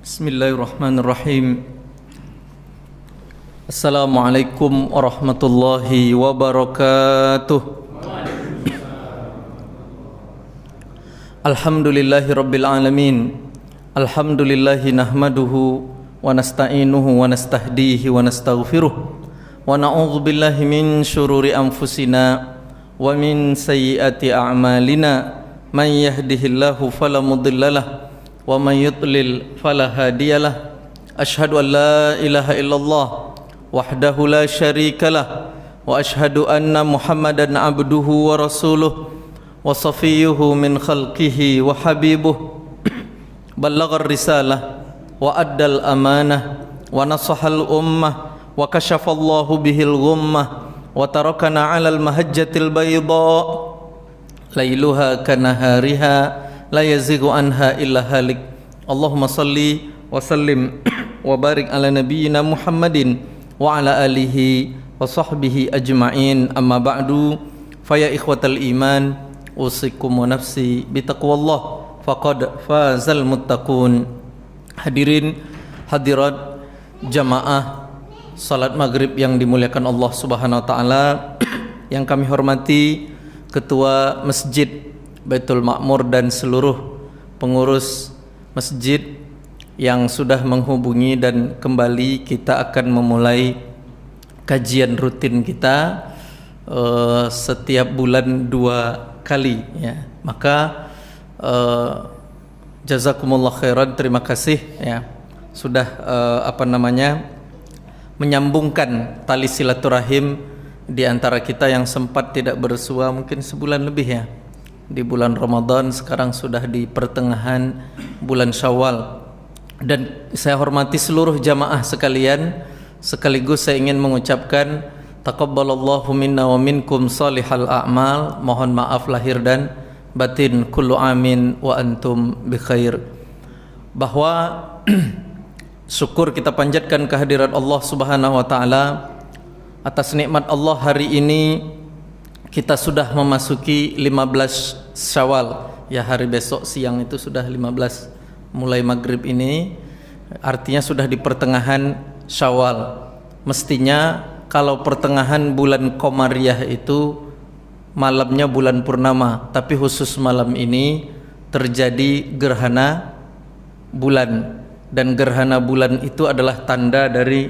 Bismillahirrahmanirrahim. Assalamualaikum warahmatullahi wabarakatuh. Alhamdulillahi rabbil alamin. Alhamdulillahi nahmaduhu wa nasta'inuhu wa nastahdihi wa nastaghfiruh wa na'udzu billahi min syururi anfusina wa min sayyiati a'malina. Man yahdihillahu fala mudhillalah wa man yudlil fala hadiyalah. Asyhadu an la ilaha illallah wahdahu la syarikalah wa asyhadu anna Muhammadan abduhu wa rasuluh wa safiyyuhu min khalqihi wa habibuh. Ballaghar risalah wa addal amanah wa nasahal ummah wa kashafallahu bihil ghummah wa tarakana 'alal mahajjatil bayda lailuha kanahariha la yazighu anha illa halik. Allahumma salli wa sallim wa barik ala nabiyyina Muhammadin wa ala alihi wa sahbihi ajma'in. Amma ba'du, faya ikhwatal iman, usikum wa nafsi bitaqwallah faqad fazal muttaqun. Hadirin hadirat jamaah salat maghrib yang dimuliakan Allah Subhanahu wa taala, yang kami hormati Ketua Masjid Baitul Ma'mur dan seluruh pengurus masjid yang sudah menghubungi, dan kembali kita akan memulai kajian rutin kita setiap bulan 2 kali ya. Maka jazakumullah khairan, terima kasih ya sudah menyambungkan tali silaturahim di antara kita yang sempat tidak bersua mungkin sebulan lebih ya. Di bulan Ramadan, sekarang sudah di pertengahan bulan Syawal. Dan saya hormati seluruh jamaah sekalian, sekaligus saya ingin mengucapkan taqabbalallahu minna wa minkum salihal a'mal. Mohon maaf lahir dan batin, kullu amin wa antum bi khair. Bahwa syukur kita panjatkan kehadirat Allah Subhanahu wa taala atas nikmat Allah. Hari ini kita sudah memasuki 15 Syawal ya, hari besok siang itu sudah 15, mulai maghrib ini artinya sudah di pertengahan Syawal. Mestinya kalau pertengahan bulan Qamariyah itu malamnya bulan purnama, tapi khusus malam ini terjadi gerhana bulan, dan gerhana bulan itu adalah tanda dari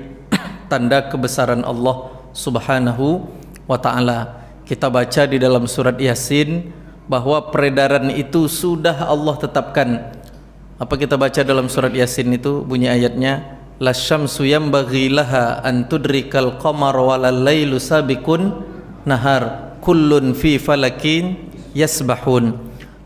tanda kebesaran Allah Subhanahu wa taala. Kita baca di dalam surat Yasin bahwa peredaran itu sudah Allah tetapkan. Apa kita baca dalam surat Yasin itu bunyi ayatnya? Lasyamsu yanbaghi laha an tudrikal qamara walal lailu sabiqun nahar kullun fi falakin yasbahun.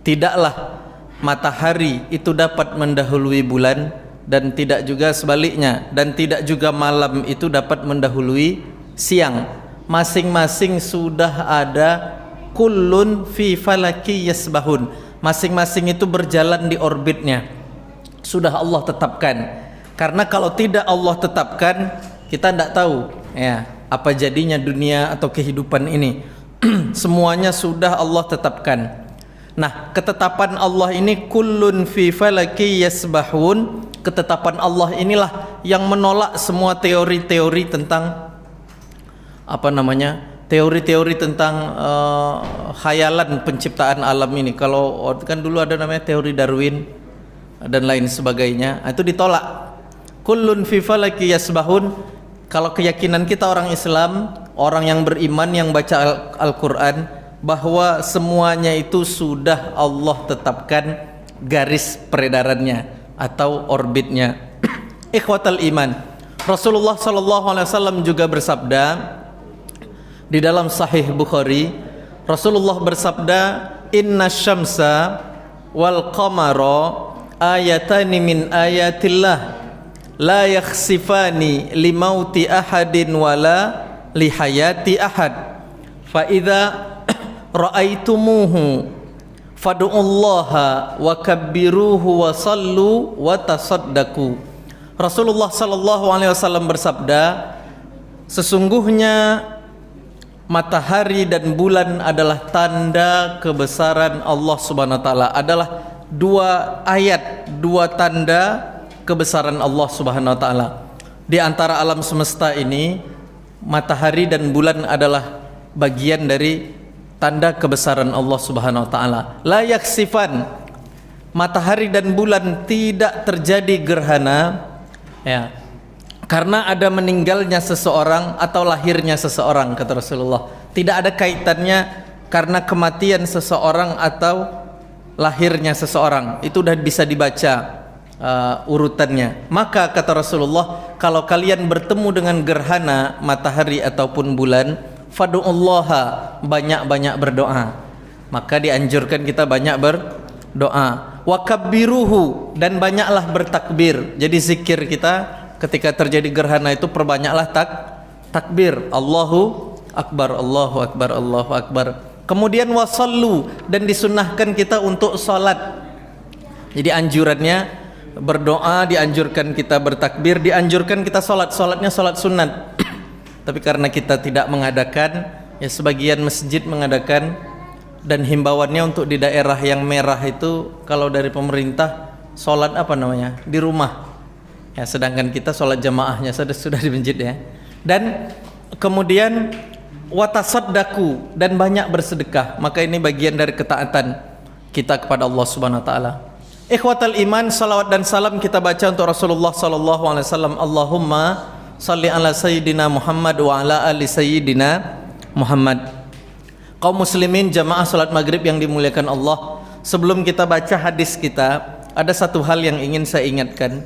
Tidaklah matahari itu dapat mendahului bulan, dan tidak juga sebaliknya, dan tidak juga malam itu dapat mendahului siang. Masing-masing sudah ada kullun fi falaki yasbahun. Masing-masing itu berjalan di orbitnya. Sudah Allah tetapkan. Karena kalau tidak Allah tetapkan, kita tidak tahu ya apa jadinya dunia atau kehidupan ini. Semuanya sudah Allah tetapkan. Nah, ketetapan Allah ini kullun fi falaki yasbahun. Ketetapan Allah inilah yang menolak semua teori-teori tentang teori-teori tentang khayalan penciptaan alam ini. Kalau kan dulu ada namanya teori Darwin dan lain sebagainya, itu ditolak. Kullun fi falaki yasbahun. Kalau keyakinan kita orang Islam, orang yang beriman, yang baca Al-Quran, bahwa semuanya itu sudah Allah tetapkan garis peredarannya atau orbitnya. Ikhwatal iman, Rasulullah SAW juga bersabda di dalam Sahih Bukhari. Rasulullah bersabda, inna syamsa wal qamara ayatani min ayatillah la yakhsifani limauti ahadin wala lihayati ahad fa idza ra'aitumuhu fad'ullaha wa kabbiruhu wa sallu wa tasaddaqu. Rasulullah SAW bersabda, sesungguhnya matahari dan bulan adalah tanda kebesaran Allah Subhanahu wa taala, adalah dua ayat, dua tanda kebesaran Allah Subhanahu wa taala. Di antara alam semesta ini, matahari dan bulan adalah bagian dari tanda kebesaran Allah Subhanahu wa taala. La yaksifan, matahari dan bulan tidak terjadi gerhana ya, karena ada meninggalnya seseorang atau lahirnya seseorang, kata Rasulullah. Tidak ada kaitannya karena kematian seseorang atau lahirnya seseorang. Itu sudah bisa dibaca urutannya. Maka kata Rasulullah, kalau kalian bertemu dengan gerhana matahari ataupun bulan, fadu'ullaha, banyak-banyak berdoa. Maka dianjurkan kita banyak berdoa. Wa kabbiruhu, dan banyaklah bertakbir. Jadi zikir kita ketika terjadi gerhana itu perbanyaklah takbir. Allahu akbar, Allahu akbar, Allahu akbar. Kemudian wasallu, dan disunnahkan kita untuk salat. Jadi anjurannya berdoa, dianjurkan kita bertakbir, dianjurkan kita salat. Salatnya salat sunat. Tapi karena kita tidak mengadakan, ya sebagian masjid mengadakan, dan himbauannya untuk di daerah yang merah itu kalau dari pemerintah salat apa namanya? Di rumah. Ya, sedangkan kita salat jamaahnya sudah di masjid ya. Dan kemudian watasaddaku, dan banyak bersedekah. Maka ini bagian dari ketaatan kita kepada Allah Subhanahu wa taala. Ikhwatal iman, salawat dan salam kita baca untuk Rasulullah sallallahu alaihi wasallam. Allahumma shalli ala sayyidina Muhammad wa ala ali sayyidina Muhammad. Kaum muslimin jamaah salat maghrib yang dimuliakan Allah, sebelum kita baca hadis kita, ada satu hal yang ingin saya ingatkan.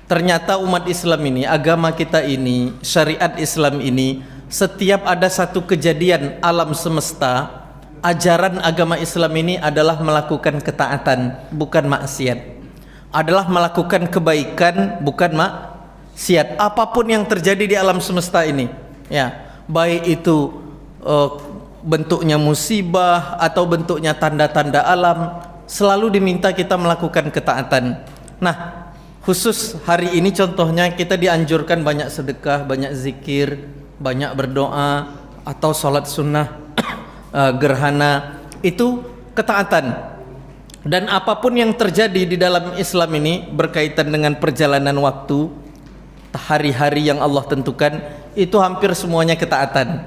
Ternyata umat Islam ini, agama kita ini, syariat Islam ini, setiap ada satu kejadian alam semesta, ajaran agama Islam ini adalah melakukan ketaatan, bukan maksiat. Adalah melakukan kebaikan, bukan maksiat. Apapun yang terjadi di alam semesta ini, ya, baik itu bentuknya musibah atau bentuknya tanda-tanda alam, selalu diminta kita melakukan ketaatan. Nah, khusus hari ini contohnya kita dianjurkan banyak sedekah, banyak zikir, banyak berdoa atau sholat sunnah gerhana, itu ketaatan. Dan apapun yang terjadi di dalam Islam ini berkaitan dengan perjalanan waktu, hari-hari yang Allah tentukan, itu hampir semuanya ketaatan.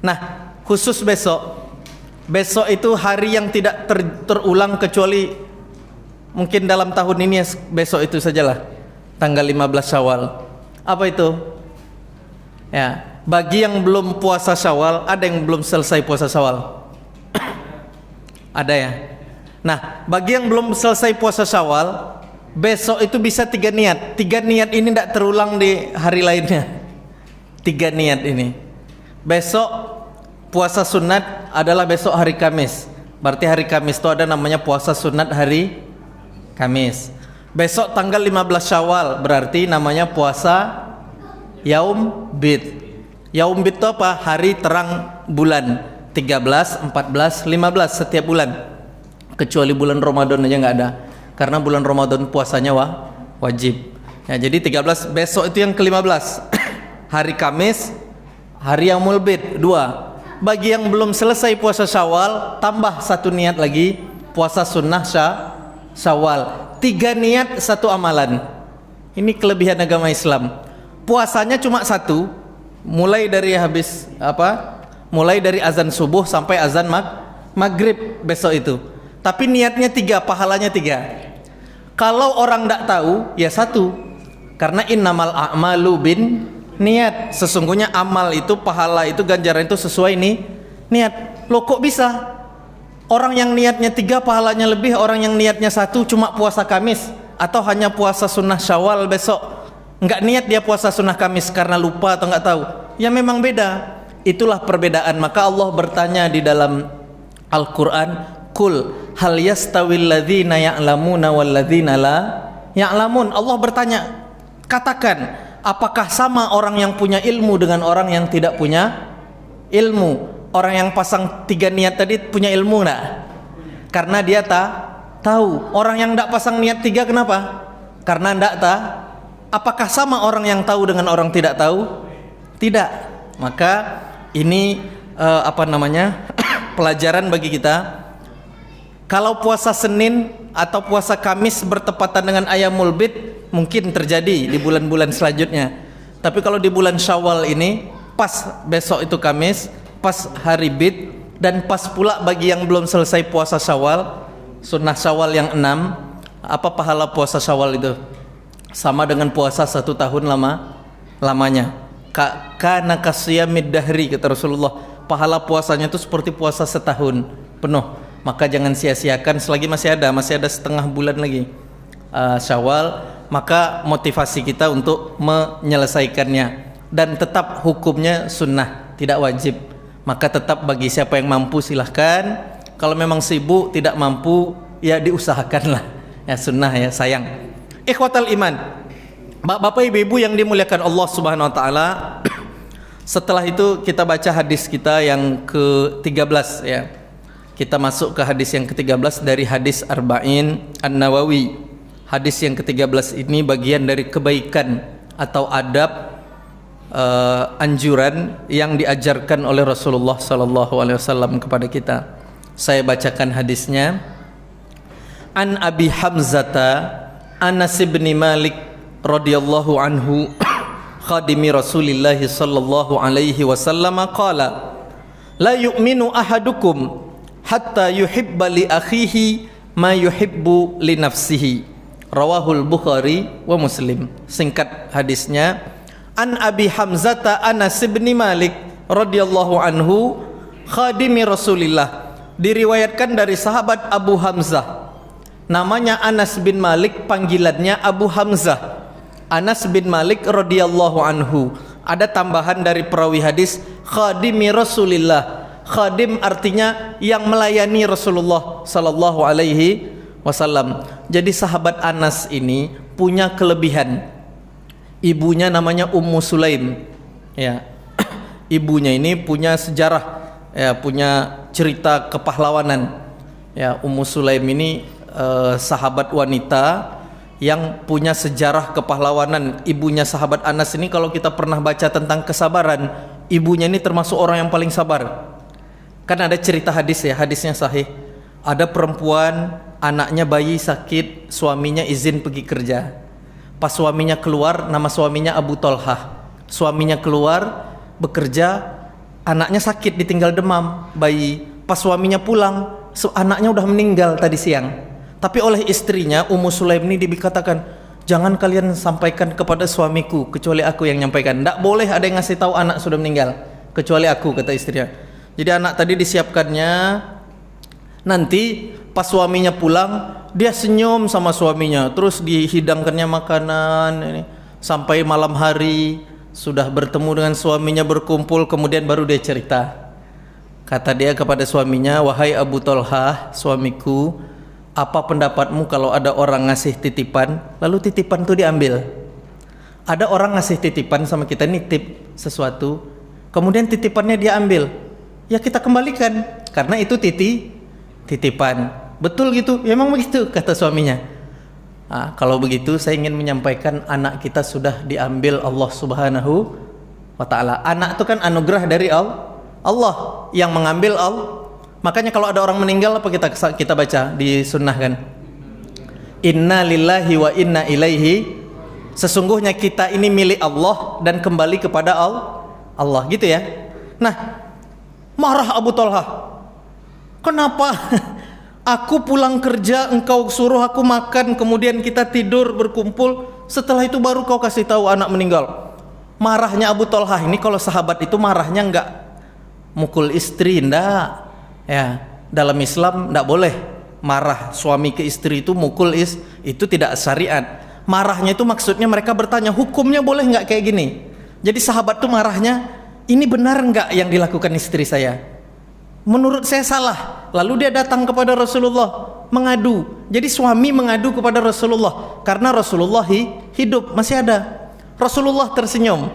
Nah, khusus besok itu hari yang tidak terulang kecuali mungkin dalam tahun ini, besok itu sajalah, tanggal 15 Syawal. Apa itu? Ya, bagi yang belum puasa Syawal, ada yang belum selesai puasa Syawal? Ada ya? Nah, bagi yang belum selesai puasa Syawal, besok itu bisa 3 niat. 3 niat ini tidak terulang di hari lainnya. 3 niat ini. Besok puasa sunat adalah besok hari Kamis. Berarti hari Kamis itu ada namanya puasa sunat hari Kamis. Besok tanggal 15 Syawal berarti namanya puasa Yaum Bid. Yaum Bid itu apa? Hari terang bulan. 13, 14, 15 setiap bulan. Kecuali bulan Ramadan aja nggak ada. Karena bulan Ramadan puasanya wajib. Ya, jadi 13 besok itu yang ke-15. Hari Kamis, hari Yaumul Bid 2. Bagi yang belum selesai puasa Syawal, tambah 1 niat lagi, puasa sunnah Syawal. 3 niat 1 amalan. Ini kelebihan agama Islam. Puasanya cuma 1, mulai dari mulai dari azan subuh sampai azan maghrib besok itu. Tapi niatnya 3, pahalanya 3. Kalau orang tidak tahu, ya 1. Karena innamal a'malu bin niat. Sesungguhnya amal itu, pahala itu, ganjaran itu sesuai niat. Loh kok bisa? Orang yang niatnya 3 pahalanya lebih, orang yang niatnya 1 cuma puasa Kamis atau hanya puasa sunnah Syawal besok. Enggak niat dia puasa sunnah Kamis karena lupa atau enggak tahu. Ya memang beda. Itulah perbedaan. Maka Allah bertanya di dalam Al-Quran, Qul hal yastawil ladzina ya'lamuna wal ladzina la ya'lamun. Allah bertanya, katakan, apakah sama orang yang punya ilmu dengan orang yang tidak punya ilmu? Orang yang pasang 3 niat tadi punya ilmu enggak? Karena dia tahu. Orang yang enggak pasang niat 3 kenapa? Karena enggak tahu. Apakah sama orang yang tahu dengan orang tidak tahu? Tidak. Maka ini pelajaran bagi kita. Kalau puasa Senin atau puasa Kamis bertepatan dengan Ayyamul Bid, mungkin terjadi di bulan-bulan selanjutnya. Tapi kalau di bulan Syawal ini, pas besok itu Kamis, pas hari Bid, dan pas pula bagi yang belum selesai puasa Syawal, sunnah Syawal yang 6, apa pahala puasa Syawal itu? Sama dengan puasa 1 tahun lamanya. Kana kasiyamid dahri, kata Rasulullah. Pahala puasanya itu seperti puasa setahun penuh. Maka jangan sia-siakan selagi masih ada setengah bulan lagi Syawal, maka motivasi kita untuk menyelesaikannya. Dan tetap hukumnya sunnah, tidak wajib. Maka tetap bagi siapa yang mampu silahkan. Kalau memang sibuk tidak mampu, ya diusahakanlah. Ya sunnah ya, sayang. Ikhwatal iman, Bapak Ibu yang dimuliakan Allah Subhanahu wa taala. Setelah itu kita baca hadis kita yang ke-13 ya. Kita masuk ke hadis yang ke-13 dari hadis Arba'in An-Nawawi. Hadis yang ke-13 ini bagian dari kebaikan atau adab anjuran yang diajarkan oleh Rasulullah sallallahu alaihi wasallam kepada kita. Saya bacakan hadisnya. An Abi Hamzata Anas bin Malik radhiyallahu anhu khadimi Rasulillah sallallahu alaihi wasallam qala la yu'minu ahadukum hatta yuhibba li akhihi ma yuhibbu li nafsihi. Rawahul Bukhari wa Muslim. Singkat hadisnya, An Abi Hamzata Anas bin Malik radhiyallahu anhu khadimi Rasulillah, diriwayatkan dari sahabat Abu Hamzah, namanya Anas bin Malik, panggilannya Abu Hamzah. Anas bin Malik radhiyallahu anhu. Ada tambahan dari perawi hadis, khadimi Rasulillah. Khadim artinya yang melayani Rasulullah sallallahu alaihi wasallam. Jadi sahabat Anas ini punya kelebihan. Ibunya namanya Ummu Sulaim. Ya. Ibunya ini punya sejarah, ya, punya cerita kepahlawanan. Ya, Ummu Sulaim ini sahabat wanita yang punya sejarah kepahlawanan. Ibunya sahabat Anas ini, kalau kita pernah baca tentang kesabaran, ibunya ini termasuk orang yang paling sabar. Kan ada cerita hadis ya, hadisnya sahih. Ada perempuan, anaknya bayi sakit, suaminya izin pergi kerja. Pas suaminya keluar, nama suaminya Abu Tolhah. Suaminya keluar bekerja, anaknya sakit, ditinggal demam, bayi. Pas suaminya pulang, anaknya udah meninggal tadi siang. Tapi oleh istrinya Ummu Sulaim ini dikatakan, jangan kalian sampaikan kepada suamiku kecuali aku yang nyampaikan. Tidak boleh ada yang ngasih tahu anak sudah meninggal kecuali aku, kata istrinya. Jadi anak tadi disiapkannya, nanti pas suaminya pulang dia senyum sama suaminya, terus dihidangkannya makanan ini, sampai malam hari sudah bertemu dengan suaminya, berkumpul, kemudian baru dia cerita. Kata dia kepada suaminya, wahai Abu Tolhah, suamiku, apa pendapatmu kalau ada orang ngasih titipan, lalu titipan itu diambil? Ada orang ngasih titipan sama kita, nitip sesuatu, kemudian titipannya dia ambil. Ya kita kembalikan, karena itu titipan. Betul gitu? Ya, memang begitu, kata suaminya. Kalau begitu saya ingin menyampaikan anak kita sudah diambil Allah Subhanahu wa ta'ala. Anak itu kan anugerah dari Allah yang mengambil Allah. Makanya kalau ada orang meninggal, apa kita baca di sunnah kan? Inna lillahi wa inna ilaihi. Sesungguhnya kita ini milik Allah dan kembali kepada Allah, gitu ya. Nah, marah Abu Tolhah. Kenapa? Aku pulang kerja, engkau suruh aku makan, kemudian kita tidur berkumpul, setelah itu baru kau kasih tahu anak meninggal. Marahnya Abu Tolhah ini, kalau sahabat itu marahnya enggak mukul istri, enggak. Ya, dalam Islam enggak boleh marah suami ke istri itu, mukul itu tidak syariat. Marahnya itu maksudnya mereka bertanya, hukumnya boleh enggak kayak gini? Jadi sahabat itu marahnya, ini benar enggak yang dilakukan istri saya? Menurut saya salah. Lalu dia datang kepada Rasulullah mengadu. Jadi suami mengadu kepada Rasulullah karena Rasulullah hidup, masih ada. Rasulullah tersenyum.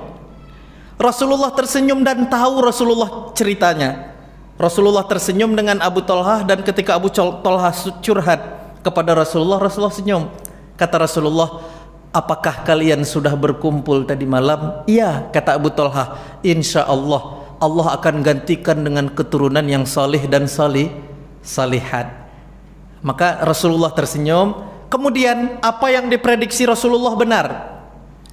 Rasulullah tersenyum dan tahu Rasulullah ceritanya. Rasulullah tersenyum dengan Abu Tolhah, dan ketika Abu Tolhah curhat kepada Rasulullah, Rasulullah senyum. Kata Rasulullah, apakah kalian sudah berkumpul tadi malam? Iya, kata Abu Tolhah. Insya Allah Allah akan gantikan dengan keturunan yang salih dan salihat. Maka Rasulullah tersenyum. Kemudian apa yang diprediksi Rasulullah benar.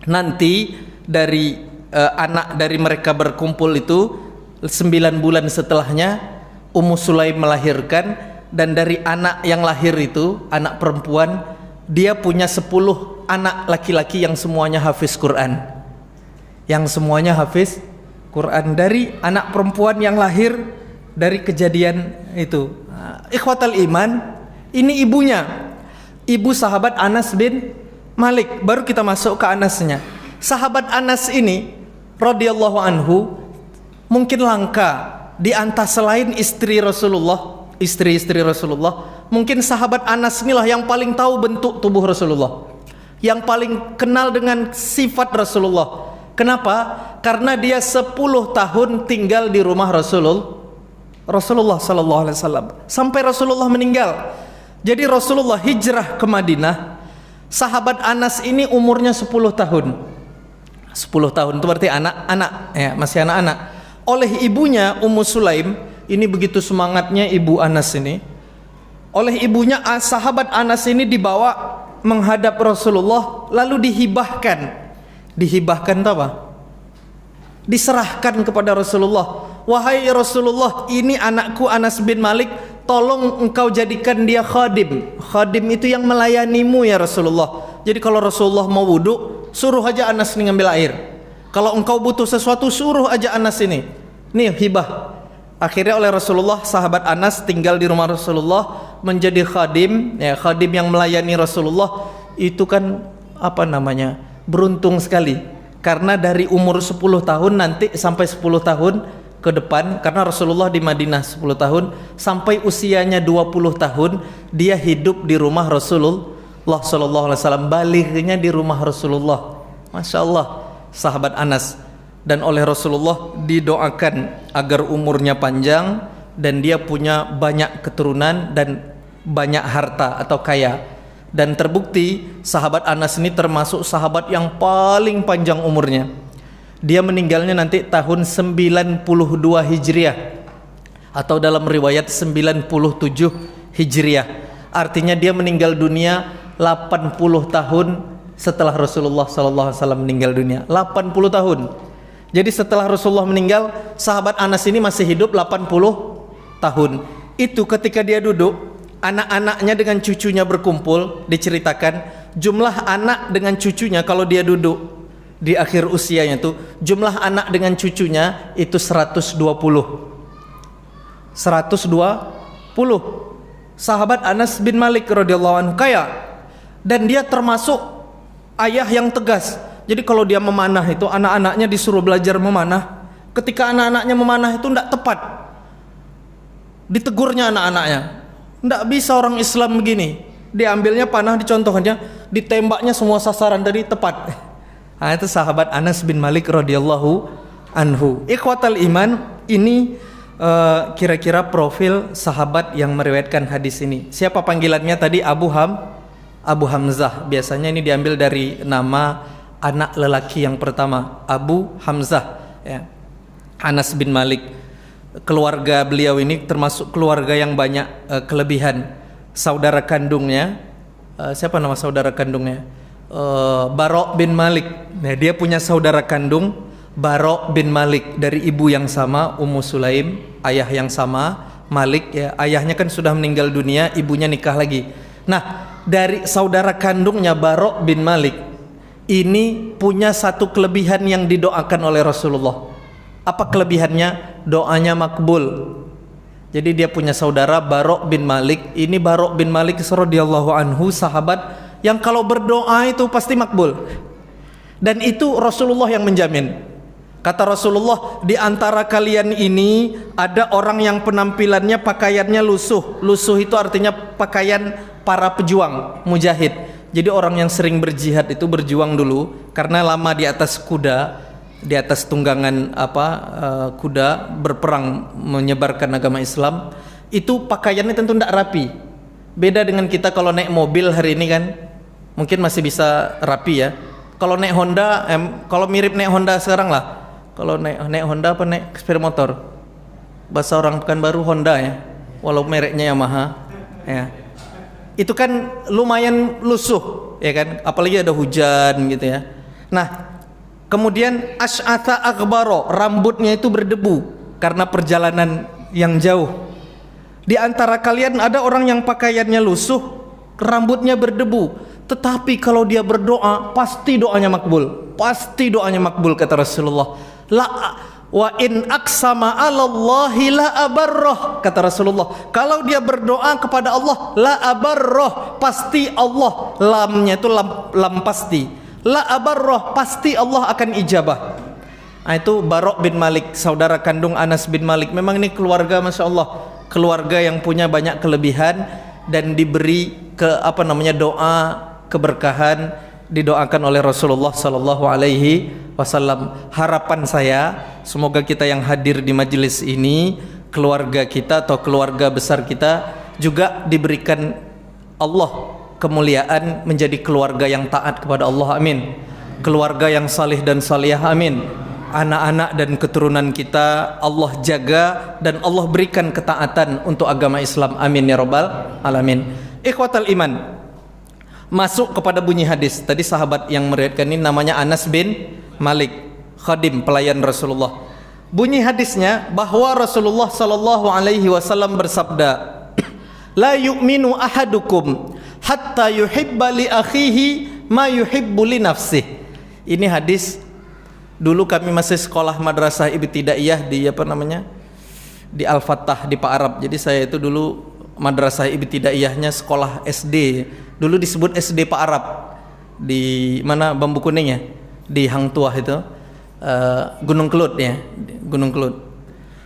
Nanti dari anak dari mereka berkumpul itu 9 bulan setelahnya Ummu Sulaim melahirkan, dan dari anak yang lahir itu, anak perempuan, dia punya 10 anak laki-laki yang semuanya hafiz Quran. Yang semuanya hafiz Quran dari anak perempuan yang lahir dari kejadian itu. Ikhwatal iman, ini ibunya, ibu sahabat Anas bin Malik. Baru kita masuk ke Anasnya. Sahabat Anas ini radhiyallahu anhu mungkin langka di antara selain istri Rasulullah, istri-istri Rasulullah, mungkin sahabat Anas inilah yang paling tahu bentuk tubuh Rasulullah, yang paling kenal dengan sifat Rasulullah. Kenapa? Karena dia 10 tahun tinggal di rumah Rasulullah sallallahu alaihi wasallam sampai Rasulullah meninggal. Jadi Rasulullah hijrah ke Madinah, sahabat Anas ini umurnya 10 tahun. 10 tahun itu berarti anak-anak ya, masih anak-anak. Oleh ibunya Ummu Sulaim, ini begitu semangatnya ibu Anas ini. Oleh ibunya sahabat Anas ini dibawa menghadap Rasulullah, lalu dihibahkan. Dihibahkan itu apa? Diserahkan kepada Rasulullah. Wahai Rasulullah, ini anakku Anas bin Malik, tolong engkau jadikan dia khadim. Khadim itu yang melayanimu ya Rasulullah. Jadi kalau Rasulullah mau wudhu, suruh aja Anas ini ngambil air. Kalau engkau butuh sesuatu, suruh aja Anas ini. Nih hibah. Akhirnya oleh Rasulullah, sahabat Anas tinggal di rumah Rasulullah, menjadi khadim, ya, khadim yang melayani Rasulullah. Itu kan apa namanya, beruntung sekali. Karena dari umur 10 tahun nanti sampai 10 tahun ke depan, karena Rasulullah di Madinah 10 tahun, sampai usianya 20 tahun dia hidup di rumah Rasulullah sallallahu alaihi wasallam, balighnya di rumah Rasulullah. Masya Allah, sahabat Anas. Dan oleh Rasulullah didoakan agar umurnya panjang dan dia punya banyak keturunan dan banyak harta atau kaya. Dan terbukti sahabat Anas ini termasuk sahabat yang paling panjang umurnya. Dia meninggalnya nanti tahun 92 Hijriah, atau dalam riwayat 97 Hijriah. Artinya dia meninggal dunia 80 tahun setelah Rasulullah SAW meninggal dunia. 80 tahun. Jadi setelah Rasulullah meninggal, sahabat Anas ini masih hidup 80 tahun. Itu ketika dia duduk, anak-anaknya dengan cucunya berkumpul, diceritakan jumlah anak dengan cucunya kalau dia duduk di akhir usianya itu, jumlah anak dengan cucunya itu 120. Sahabat Anas bin Malik radhiyallahu anhu kaya, dan dia termasuk ayah yang tegas. Jadi kalau dia memanah itu, anak-anaknya disuruh belajar memanah. Ketika anak-anaknya memanah itu tidak tepat, ditegurnya anak-anaknya. Tidak bisa orang Islam begini. Diambilnya panah, dicontohkannya, ditembaknya semua sasaran dari tepat. Nah, itu sahabat Anas bin Malik radhiyallahu anhu. Ikhwatal iman, ini kira-kira profil sahabat yang meriwayatkan hadis ini. Siapa panggilannya tadi? Abu Hamzah. Biasanya ini diambil dari nama anak lelaki yang pertama, Abu Hamzah ya. Anas bin Malik. Keluarga beliau ini termasuk keluarga yang banyak kelebihan. Saudara kandungnya, siapa nama saudara kandungnya? Bara' bin Malik. Nah, dia punya saudara kandung Bara' bin Malik dari ibu yang sama, Ummu Sulaim, ayah yang sama, Malik ya. Ayahnya kan sudah meninggal dunia, ibunya nikah lagi. Nah, dari saudara kandungnya Bara' bin Malik ini punya satu kelebihan yang didoakan oleh Rasulullah. Apa kelebihannya? Doanya makbul. Jadi dia punya saudara Bara' bin Malik. Ini Bara' bin Malik radhiyallahu anhu, sahabat yang kalau berdoa itu pasti makbul. Dan itu Rasulullah yang menjamin. Kata Rasulullah, di antara kalian ini ada orang yang penampilannya pakaiannya lusuh. Lusuh itu artinya pakaian para pejuang, mujahid. Jadi orang yang sering berjihad itu, berjuang dulu karena lama di atas kuda, di atas tunggangan kuda, berperang menyebarkan agama Islam. Itu pakaiannya tentu tidak rapi. Beda dengan kita kalau naik mobil hari ini kan, mungkin masih bisa rapi ya. Kalau naik Honda, kalau mirip naik Honda sekarang lah. Kalau naik Honda apa naik sepeda motor? Bahasa orang Pekanbaru Honda ya, walau mereknya Yamaha ya. itu kan lumayan lusuh, ya kan? Apalagi ada hujan gitu ya. Nah, kemudian asy'atha aghbara, rambutnya itu berdebu karena perjalanan yang jauh. Di antara kalian ada orang yang pakaiannya lusuh, rambutnya berdebu, tetapi kalau dia berdoa pasti doanya makbul. Pasti doanya makbul, kata Rasulullah. La wa in aqsama 'alallahi la abarrah, kata Rasulullah. Kalau dia berdoa kepada Allah, la abarrah, pasti Allah, lamnya itu lam pasti. La abarrah, pasti Allah akan ijabah. Nah, itu Barok bin Malik, saudara kandung Anas bin Malik. Memang ini keluarga, Masya Allah, keluarga yang punya banyak kelebihan dan diberi doa keberkahan, didoakan oleh Rasulullah sallallahu alaihi wasallam. Harapan saya semoga kita yang hadir di majelis ini, keluarga kita atau keluarga besar kita juga diberikan Allah kemuliaan menjadi keluarga yang taat kepada Allah, amin. Keluarga yang salih dan salihah, amin. Anak-anak dan keturunan kita Allah jaga dan Allah berikan ketaatan untuk agama Islam, amin ya rabbal alamin. Ikhwatal iman, masuk kepada bunyi hadis. Tadi sahabat yang meriwayatkan ini namanya Anas bin Malik, khadim pelayan Rasulullah. Bunyi hadisnya bahwa Rasulullah sallallahu alaihi wasallam bersabda, la yu'minu ahadukum hatta yuhibba li akhihi ma yuhibbu li nafsih. Ini hadis dulu kami masih sekolah madrasah ibtidaiyah di di Al-Fattah di Pak Arab. Jadi saya itu dulu madrasah ibtidaiyahnya sekolah SD. Dulu disebut SD Pak Arab, di mana Bambu Kuning ya, di Hang Tuah itu, Gunung Kelut ya, Gunung Kelut.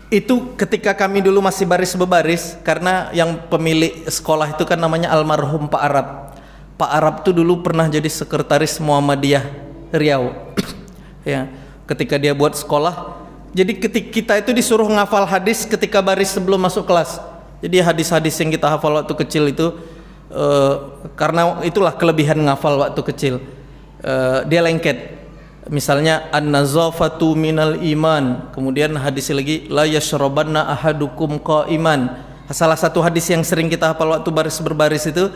Itu ketika kami dulu masih baris berbaris, karena yang pemilik sekolah itu kan namanya almarhum Pak Arab. Pak Arab itu dulu pernah jadi sekretaris Muhammadiyah Riau. Ya, ketika dia buat sekolah, jadi ketika kita itu disuruh ngafal hadis ketika baris sebelum masuk kelas. Jadi hadis-hadis yang kita hafal waktu kecil itu, karena itulah kelebihan ngafal waktu kecil, dia lengket. Misalnya an-nazafatu minal iman, kemudian hadis lagi la yashrabanna ahadukum qa'iman. Salah satu hadis yang sering kita hafal waktu baris berbaris itu,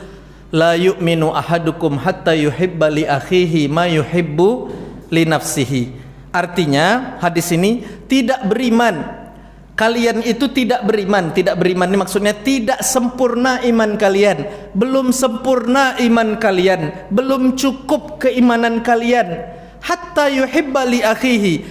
la yu'minu ahadukum hatta yuhibba li akhihi ma yuhibbu li nafsihi. Artinya hadis ini tidak beriman, kalian itu tidak beriman. Tidak beriman ini maksudnya tidak sempurna iman kalian, belum sempurna iman kalian, belum cukup keimanan kalian. Hatta yuhibba li akhihi,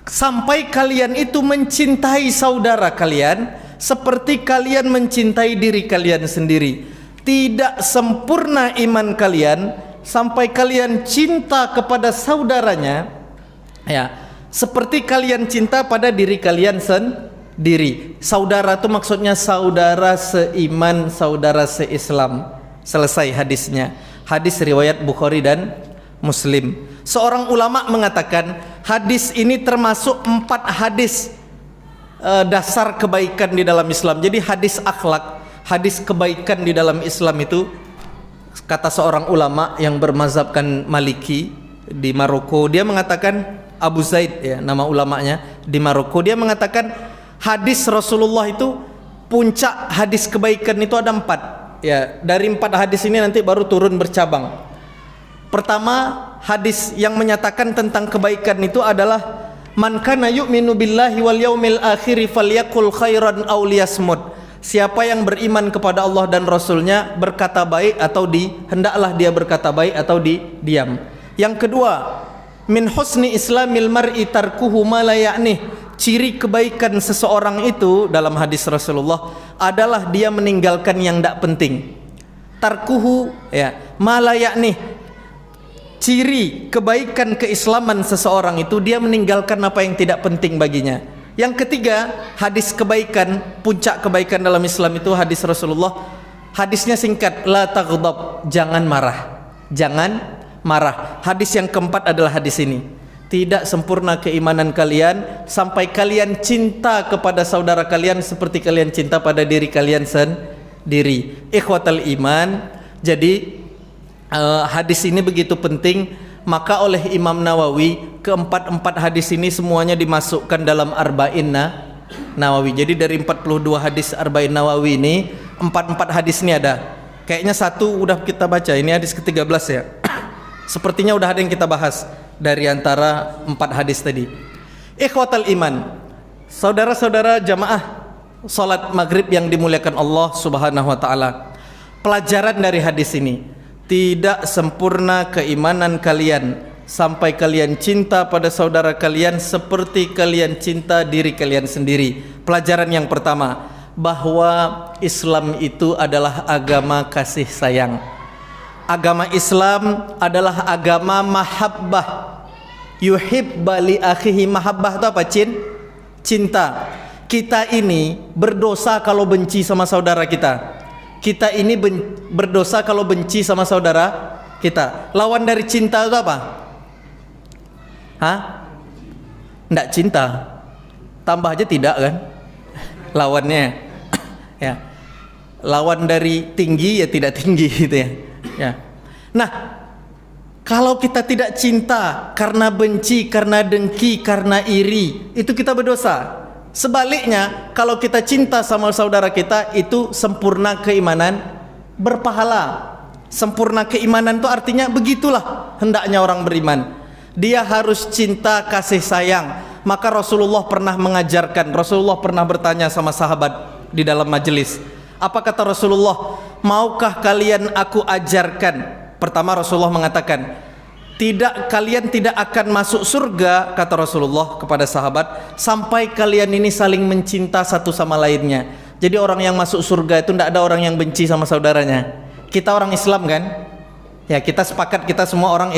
sampai kalian itu mencintai saudara kalian seperti kalian mencintai diri kalian sendiri. Tidak sempurna iman kalian sampai kalian cinta kepada saudaranya, ya, seperti kalian cinta pada diri kalian sendiri. Saudara itu maksudnya saudara seiman, saudara seislam. Selesai hadisnya. Hadis riwayat Bukhari dan Muslim. Seorang ulama mengatakan hadis ini termasuk 4 hadis dasar kebaikan di dalam Islam. Jadi hadis akhlak, hadis kebaikan di dalam Islam itu, kata seorang ulama yang bermazhabkan Maliki di Maroko, dia mengatakan, Abu Zaid ya nama ulamanya di Maroko, dia mengatakan hadis Rasulullah itu, puncak hadis kebaikan itu ada 4 ya. Dari 4 hadis ini nanti baru turun bercabang. Pertama, hadis yang menyatakan tentang kebaikan itu adalah man kana yu'minu billahi wal yaumil akhir falyakul khairan aw liyasmut. Siapa yang beriman kepada Allah dan Rasulnya berkata baik atau hendaklah dia berkata baik atau diam. Yang kedua, min husni islamil mar'i tarkuhu ma la ya'nih. Ciri kebaikan seseorang itu dalam hadis Rasulullah adalah dia meninggalkan yang tidak penting. Tarkuhu ya ma la ya'nih. Ciri kebaikan keislaman seseorang itu dia meninggalkan apa yang tidak penting baginya. Yang ketiga, hadis kebaikan, puncak kebaikan dalam Islam itu hadis Rasulullah. Hadisnya singkat, la taghdab, jangan marah. Jangan marah. Hadis yang keempat adalah hadis ini. Tidak sempurna keimanan kalian sampai kalian cinta kepada saudara kalian seperti kalian cinta pada diri kalian sendiri. Ikhwatal iman. Jadi hadis ini begitu penting, maka oleh Imam Nawawi keempat hadis ini semuanya dimasukkan dalam Arba'in Nawawi. Jadi dari 42 hadis Arba'in Nawawi ini, 4 hadis ini ada. Kayaknya satu udah kita baca, ini hadis ke-13 ya. Sepertinya udah ada yang kita bahas dari antara 4 hadis tadi. Ikhwatal iman, saudara-saudara jamaah salat maghrib yang dimuliakan Allah Subhanahu wa taala. Pelajaran dari hadis ini, tidak sempurna keimanan kalian sampai kalian cinta pada saudara kalian seperti kalian cinta diri kalian sendiri. Pelajaran yang pertama, bahwa Islam itu adalah agama kasih sayang. Agama Islam adalah agama mahabbah. Yuhibba li akhihi, mahabbah itu apa, cinta. Kita ini berdosa kalau benci sama saudara kita. Kita ini berdosa kalau benci sama saudara kita. Lawan dari cinta itu apa? Hah? Nggak cinta. Tambah aja tidak kan? Lawannya ya. Lawan dari tinggi ya tidak tinggi gitu ya. Ya. Nah, kalau kita tidak cinta karena benci, karena dengki, karena iri, itu kita berdosa. Sebaliknya, kalau kita cinta sama saudara kita, itu sempurna keimanan, berpahala. Sempurna keimanan itu artinya begitulah hendaknya orang beriman. Dia harus cinta, kasih sayang. Maka Rasulullah pernah mengajarkan, Rasulullah pernah bertanya sama sahabat di dalam majelis. Apa kata Rasulullah? Maukah kalian aku ajarkan? Pertama Rasulullah mengatakan, kalian tidak akan masuk surga, kata Rasulullah kepada sahabat, sampai kalian ini saling mencinta satu sama lainnya. Jadi orang yang masuk surga itu tidak ada orang yang benci sama saudaranya. Kita orang Islam kan? Ya, kita sepakat, kita semua orang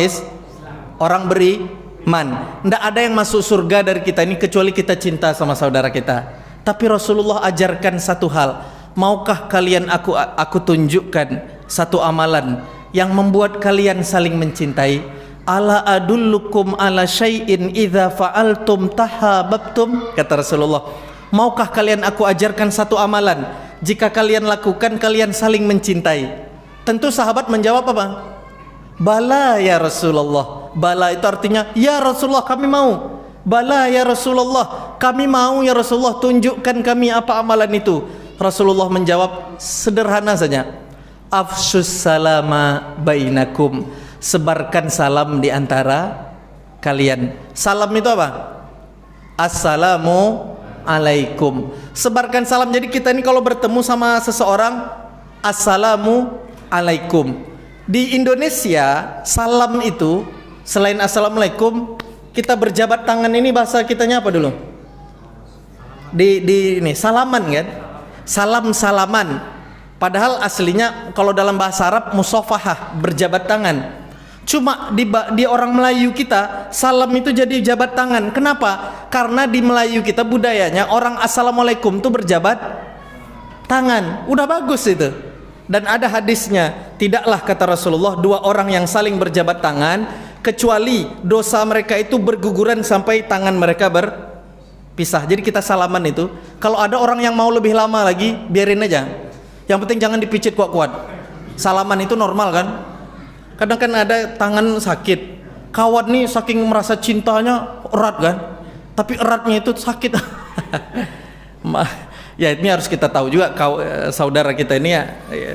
beriman. Tidak ada yang masuk surga dari kita ini kecuali kita cinta sama saudara kita. Tapi Rasulullah ajarkan satu hal. Maukah kalian aku tunjukkan satu amalan yang membuat kalian saling mencintai? Ala adullukum ala syai'in idza fa'altum tahabbtum, kata Rasulullah. Maukah kalian aku ajarkan satu amalan, jika kalian lakukan kalian saling mencintai? Tentu sahabat menjawab apa? Bala ya Rasulullah. Bala itu artinya ya Rasulullah kami mau. Bala ya Rasulullah kami mau ya Rasulullah, tunjukkan kami apa amalan itu. Rasulullah menjawab sederhana saja, afshus salama bainakum, sebarkan salam di antara kalian. Salam itu apa? Assalamu alaikum. Sebarkan salam. Jadi kita ini kalau bertemu sama seseorang, assalamu alaikum. Di Indonesia salam itu selain assalamualaikum, kita berjabat tangan ini bahasa kitanya apa dulu? Di ini salaman kan? Salam-salaman. Padahal aslinya kalau dalam bahasa Arab musafahah, berjabat tangan. Cuma di orang Melayu kita salam itu jadi jabat tangan. Kenapa? Karena di Melayu kita budayanya orang assalamualaikum itu berjabat tangan. Udah bagus itu. Dan ada hadisnya, tidaklah kata Rasulullah dua orang yang saling berjabat tangan kecuali dosa mereka itu berguguran sampai tangan mereka berpisah. Jadi kita salaman itu, kalau ada orang yang mau lebih lama lagi, biarin aja. Yang penting jangan dipicit kuat-kuat. Salaman itu normal kan? Kadang kan ada tangan sakit. Kawan nih saking merasa cintanya erat kan? Tapi eratnya itu sakit. Ya ini harus kita tahu juga, saudara kita ini ya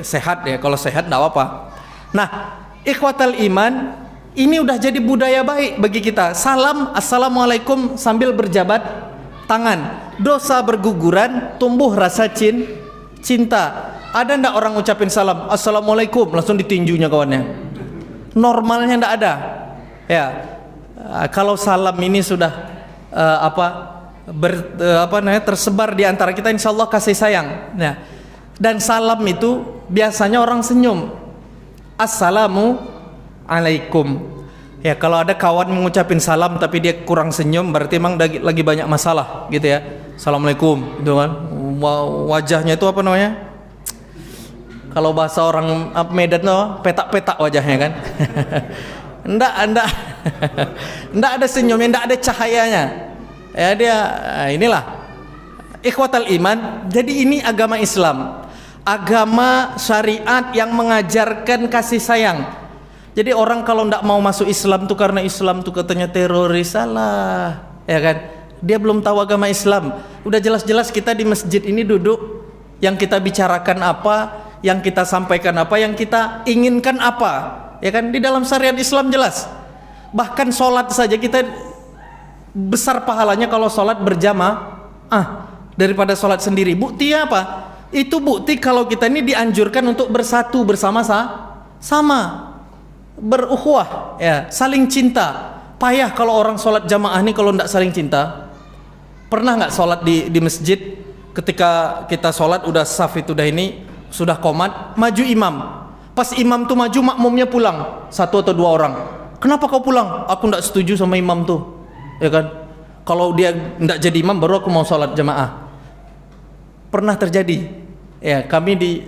sehat ya. Kalau sehat enggak apa-apa. Nah, ikhwatal iman, ini udah jadi budaya baik bagi kita. Salam assalamualaikum sambil berjabat tangan. Dosa berguguran, tumbuh rasa cinta. Ada ndak orang ucapin salam assalamualaikum langsung ditinjunya kawannya? Normalnya ndak ada. Ya, kalau salam ini sudah tersebar di antara kita, insya Allah kasih sayang. Nah, dan salam itu biasanya orang senyum. Assalamu alaikum. Ya, kalau ada kawan mengucapin salam tapi dia kurang senyum, berarti memang lagi banyak masalah gitu ya. Assalamualaikum, gitu kan. Wajahnya itu apa namanya? Kalau bahasa orang Medan tuh petak-petak wajahnya kan. Enggak ada senyumnya, enggak ada cahayanya. Ya dia inilah ikhwatal iman. Jadi ini agama Islam, agama syariat yang mengajarkan kasih sayang. Jadi orang kalau enggak mau masuk Islam tuh karena Islam tuh katanya teroris, salah, ya kan? Dia belum tahu agama Islam. Udah jelas-jelas kita di masjid ini duduk, yang kita bicarakan apa, yang kita sampaikan apa, yang kita inginkan apa, ya kan? Di dalam syariat Islam jelas. Bahkan sholat saja kita besar pahalanya kalau sholat berjamaah daripada sholat sendiri. Bukti apa? Itu bukti kalau kita ini dianjurkan untuk bersatu bersama-sama, berukhuwah, ya, saling cinta. Payah kalau orang sholat jamaah ini kalau tidak saling cinta. Pernah nggak sholat di masjid, ketika kita sholat udah saf itu udah ini sudah qomat, maju imam, pas imam tuh maju makmumnya pulang 1 atau 2 orang. Kenapa kau pulang? Aku tidak setuju sama imam tuh, ya kan? Kalau dia tidak jadi imam baru aku mau sholat jamaah. Pernah terjadi. Ya,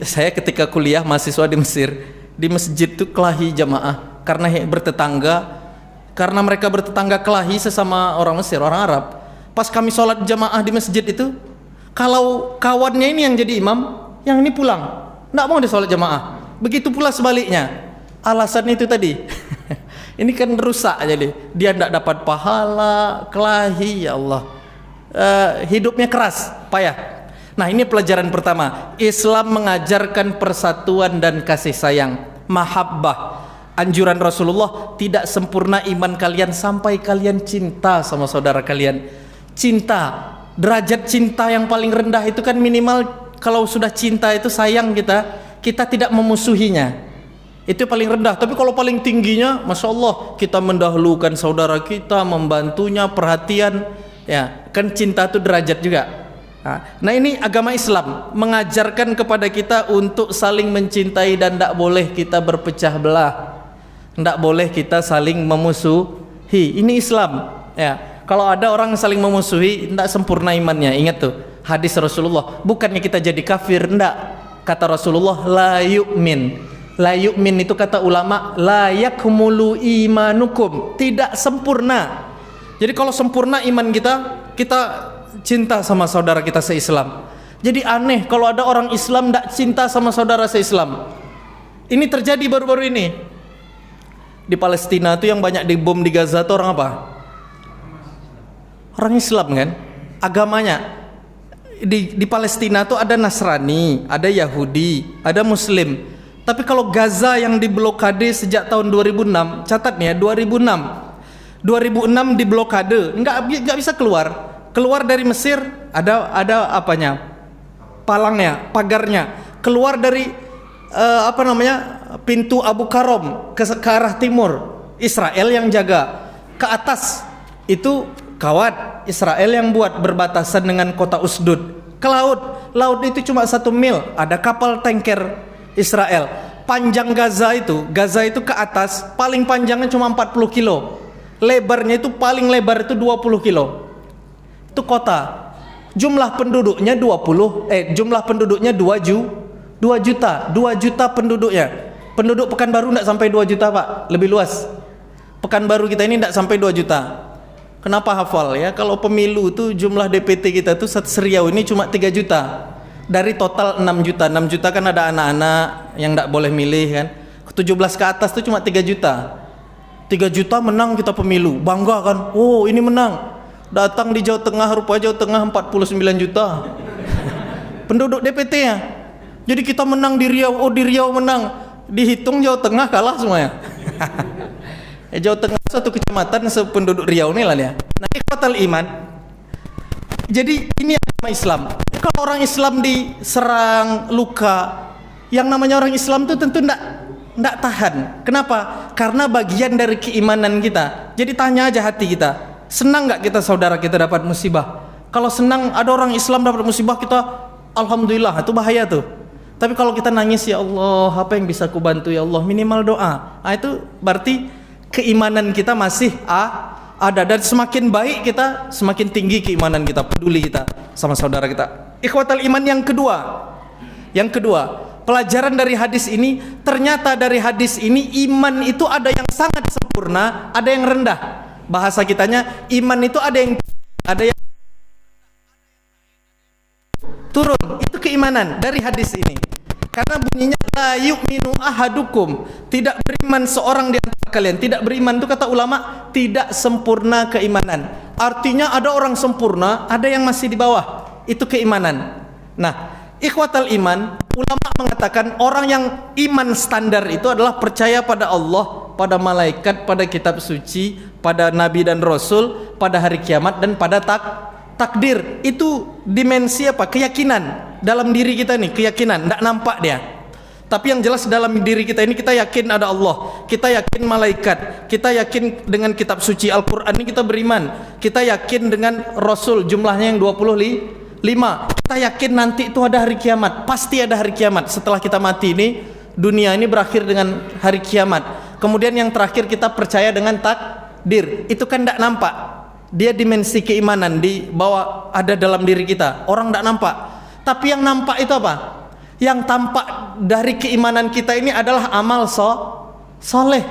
saya ketika kuliah mahasiswa di Mesir, di masjid itu kelahi jamaah karena mereka bertetangga kelahi sesama orang Mesir, orang Arab. Pas kami sholat jamaah di masjid itu, kalau kawannya ini yang jadi imam, yang ini pulang, nggak mau dia sholat jamaah. Begitu pula sebaliknya. Alasan itu tadi. Ini kan rusak jadi. Dia tidak dapat pahala, kelahi, ya Allah. Hidupnya keras, payah. Nah, ini pelajaran pertama. Islam mengajarkan persatuan dan kasih sayang, mahabbah. Anjuran Rasulullah, tidak sempurna iman kalian sampai kalian cinta sama saudara kalian. Cinta, derajat cinta yang paling rendah itu kan minimal kalau sudah cinta itu sayang kita tidak memusuhinya. Itu paling rendah. Tapi kalau paling tingginya, Masya Allah, kita mendahulukan saudara kita, membantunya, perhatian, ya kan cinta itu derajat juga. Nah, ini agama Islam mengajarkan kepada kita untuk saling mencintai dan tidak boleh kita berpecah belah, tidak boleh kita saling memusuhi. Ini Islam, ya. Kalau ada orang saling memusuhi, tidak sempurna imannya. Ingat tuh hadis Rasulullah, bukannya kita jadi kafir, tidak. Kata Rasulullah, la yu'min. La yu'min itu kata ulama, la yakmulu imanukum, tidak sempurna. Jadi kalau sempurna iman kita cinta sama saudara kita se-Islam. Jadi aneh kalau ada orang Islam tidak cinta sama saudara se-Islam. Ini terjadi baru-baru ini di Palestina itu, yang banyak dibom di Gaza itu orang apa? Orang Islam kan, agamanya. Di Palestina itu ada Nasrani, ada Yahudi, ada Muslim. Tapi kalau Gaza yang diblokade sejak tahun 2006, catat nih ya, 2006 diblokade, nggak bisa keluar dari Mesir, ada apanya, palangnya, pagarnya, keluar dari pintu Abu Karom ke arah timur, Israel yang jaga, ke atas itu kawat Israel yang buat berbatasan dengan kota Usdud, ke laut itu cuma 1 mil, ada kapal tanker Israel. Panjang Gaza itu ke atas paling panjangnya cuma 40 kilo, lebarnya itu paling lebar itu 20 kilo. Itu kota. Jumlah penduduknya 2 juta penduduknya. Penduduk Pekanbaru tidak sampai 2 juta, Pak, lebih luas. Pekanbaru kita ini tidak sampai 2 juta. Kenapa hafal ya? Kalau pemilu itu jumlah DPT kita tuh Seriau ini cuma 3 juta. Dari total 6 juta. 6 juta kan ada anak-anak yang tidak boleh milih kan. 17 ke atas tuh cuma 3 juta. 3 juta menang kita pemilu. Bangga kan? Oh, ini menang. Datang di Jawa Tengah, rupanya Jawa Tengah 49 juta penduduk DPT-nya. Jadi kita menang di Riau. Oh, di Riau menang. Dihitung Jawa Tengah kalah semuanya. Jawa Tengah satu kecamatan sependuduk Riau nih lah ya. Nah, ikhwatal iman. Jadi ini agama Islam. Kalau orang Islam diserang luka, yang namanya orang Islam itu tentu tidak tahan. Kenapa? Karena bagian dari keimanan kita. Jadi tanya aja hati kita, senang nggak kita saudara kita dapat musibah? Kalau senang ada orang Islam dapat musibah, kita alhamdulillah, itu bahaya tuh. Tapi kalau kita nangis, ya Allah, apa yang bisa aku bantu ya Allah, minimal doa. Nah, itu berarti keimanan kita masih ada, dan semakin baik kita, semakin tinggi keimanan kita, peduli kita sama saudara kita. Ikhwatal iman yang kedua, pelajaran dari hadis ini, ternyata dari hadis ini iman itu ada yang sangat sempurna, ada yang rendah. Bahasa kitanya, iman itu ada yang turun, itu keimanan dari hadis ini. Karena bunyinya la yu'minu ahadukum, tidak beriman seorang di antara kalian. Tidak beriman itu kata ulama tidak sempurna keimanan. Artinya ada orang sempurna, ada yang masih di bawah. Itu keimanan. Nah, Ikhwatal iman, ulama mengatakan orang yang iman standar itu adalah percaya pada Allah, pada malaikat, pada kitab suci, pada nabi dan rasul, pada hari kiamat, dan pada takdir. Itu dimensi apa? Keyakinan dalam diri kita nih, keyakinan, tidak nampak dia. Tapi yang jelas dalam diri kita ini, kita yakin ada Allah, kita yakin malaikat, kita yakin dengan kitab suci Al-Quran ini kita beriman, kita yakin dengan Rasul jumlahnya yang 25, kita yakin nanti itu ada hari kiamat, pasti ada hari kiamat. Setelah kita mati ini, dunia ini berakhir dengan hari kiamat. Kemudian yang terakhir kita percaya dengan takdir. Itu kan tidak nampak, dia dimensi keimanan di bawah, ada dalam diri kita, orang tidak nampak. Tapi yang nampak itu apa? Yang tampak dari keimanan kita ini adalah amal soleh,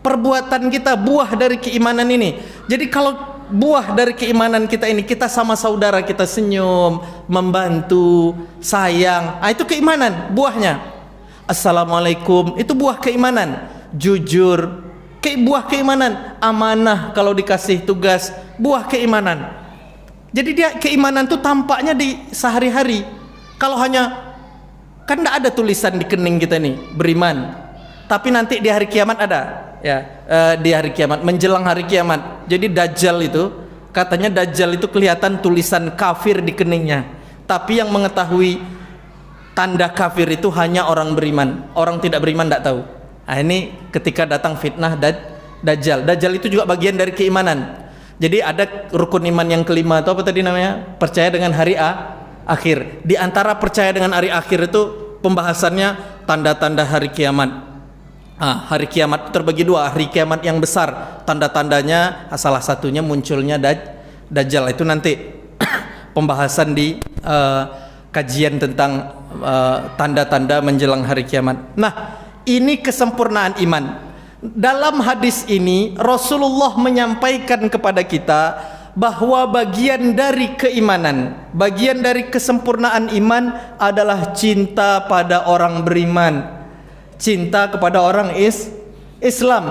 perbuatan kita, buah dari keimanan ini. Jadi kalau buah dari keimanan kita ini, kita sama saudara kita senyum, membantu, sayang, itu keimanan, buahnya. Assalamualaikum, itu buah keimanan. Jujur, buah keimanan. Amanah kalau dikasih tugas, buah keimanan. Jadi dia keimanan itu tampaknya di sehari-hari. Kalau hanya, kan tidak ada tulisan di kening kita nih beriman, tapi nanti di hari kiamat ada ya, di hari kiamat, menjelang hari kiamat. Jadi Dajjal itu, katanya Dajjal itu kelihatan tulisan kafir di keningnya, tapi yang mengetahui tanda kafir itu hanya orang beriman, orang tidak beriman tidak tahu. Nah, ini ketika datang fitnah Dajjal. Dajjal itu juga bagian dari keimanan. Jadi ada rukun iman yang kelima, atau apa tadi namanya, percaya dengan hari akhir. Di antara percaya dengan hari akhir itu pembahasannya tanda-tanda hari kiamat. Hari kiamat terbagi dua, hari kiamat yang besar, tanda-tandanya salah satunya munculnya Dajjal. Itu nanti pembahasan di kajian tentang tanda-tanda menjelang hari kiamat. Nah, ini kesempurnaan iman. Dalam hadis ini Rasulullah menyampaikan kepada kita bahwa bagian dari keimanan, bagian dari kesempurnaan iman adalah cinta pada orang beriman, cinta kepada orang Islam.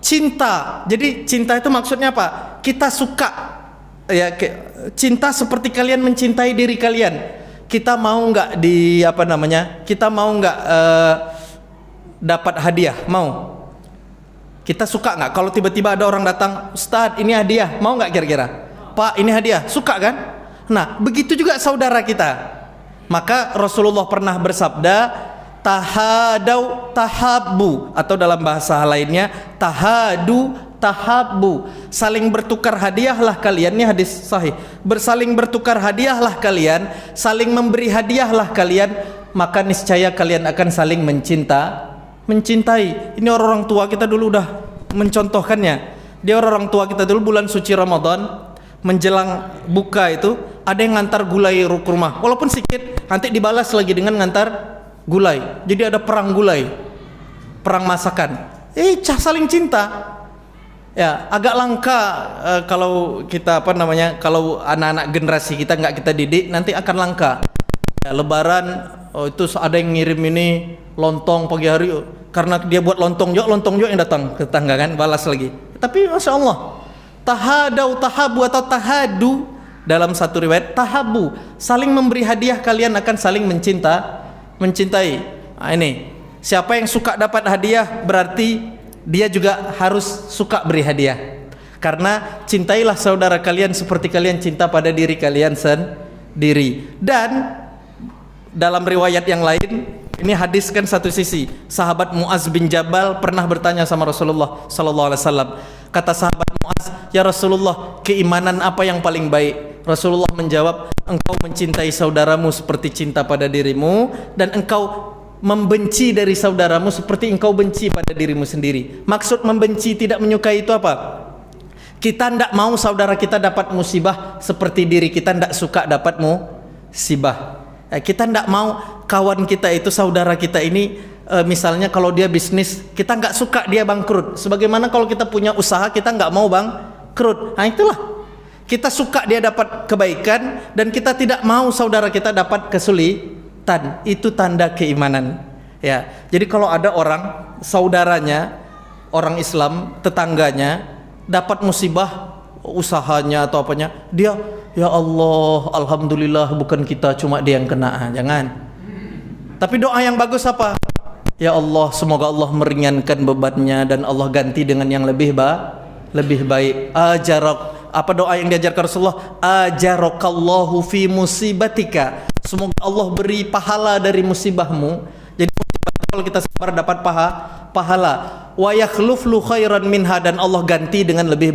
Cinta, jadi cinta itu maksudnya apa? Kita suka, ya, cinta seperti kalian mencintai diri kalian. Kita mau nggak kita mau nggak dapat hadiah? Mau? Kita suka nggak kalau tiba-tiba ada orang datang, Ustadz ini hadiah, mau nggak kira-kira? Pak ini hadiah, suka kan? Nah begitu juga saudara kita. Maka Rasulullah pernah bersabda, tahadau tahabbu, atau dalam bahasa lainnya tahadu tahabbu, saling bertukar hadiahlah kalian. Ini hadis sahih. Bersaling bertukar hadiahlah kalian, saling memberi hadiahlah kalian, maka niscaya kalian akan saling mencintai. Ini orang tua kita dulu udah mencontohkannya. Dia orang tua kita dulu bulan suci Ramadan, menjelang buka itu ada yang ngantar gulai ke rumah, walaupun sedikit, nanti dibalas lagi dengan ngantar gulai. Jadi ada perang gulai, perang masakan. Saling cinta. Ya, agak langka kalau kita kalau anak-anak generasi kita nggak kita didik, nanti akan langka. Ya, Lebaran, itu ada yang ngirim ini lontong pagi hari, karena dia buat lontong juga yang datang ke tetangga kan, balas lagi. Tapi masya Allah, tahadau tahabu atau tahadu, dalam satu riwayat tahabu, saling memberi hadiah kalian akan saling mencintai. Nah, ini siapa yang suka dapat hadiah berarti dia juga harus suka beri hadiah, karena cintailah saudara kalian seperti kalian cinta pada diri kalian sendiri. Dan dalam riwayat yang lain, ini hadis kan satu sisi, sahabat Muaz bin Jabal pernah bertanya sama Rasulullah sallallahu alaihi wasallam. Kata sahabat Muaz, "Ya Rasulullah, keimanan apa yang paling baik?" Rasulullah menjawab, "Engkau mencintai saudaramu seperti cinta pada dirimu, dan engkau membenci dari saudaramu seperti engkau benci pada dirimu sendiri." Maksud membenci, tidak menyukai itu apa? Kita tidak mau saudara kita dapat musibah seperti diri kita tidak suka dapat musibah. Kita tidak mau kawan kita itu, saudara kita ini, misalnya kalau dia bisnis, kita nggak suka dia bangkrut. Sebagaimana kalau kita punya usaha, kita nggak mau bangkrut. Nah itulah, kita suka dia dapat kebaikan, dan kita tidak mau saudara kita dapat kesulitan. Itu tanda keimanan. Ya, jadi kalau ada orang, saudaranya, orang Islam, tetangganya, dapat musibah, usahanya atau apanya, dia, ya Allah, alhamdulillah bukan kita, cuma dia yang kena. Jangan. Tapi doa yang bagus apa? Ya Allah, semoga Allah meringankan bebannya dan Allah ganti dengan yang lebih baik. Apa doa yang diajarkan Rasulullah? Ajarakallahu fi musibatika. Semoga Allah beri pahala dari musibahmu. Jadi kalau kita sabar dapat pahala. Wa yakhluf lu khairan minha, dan Allah ganti dengan lebih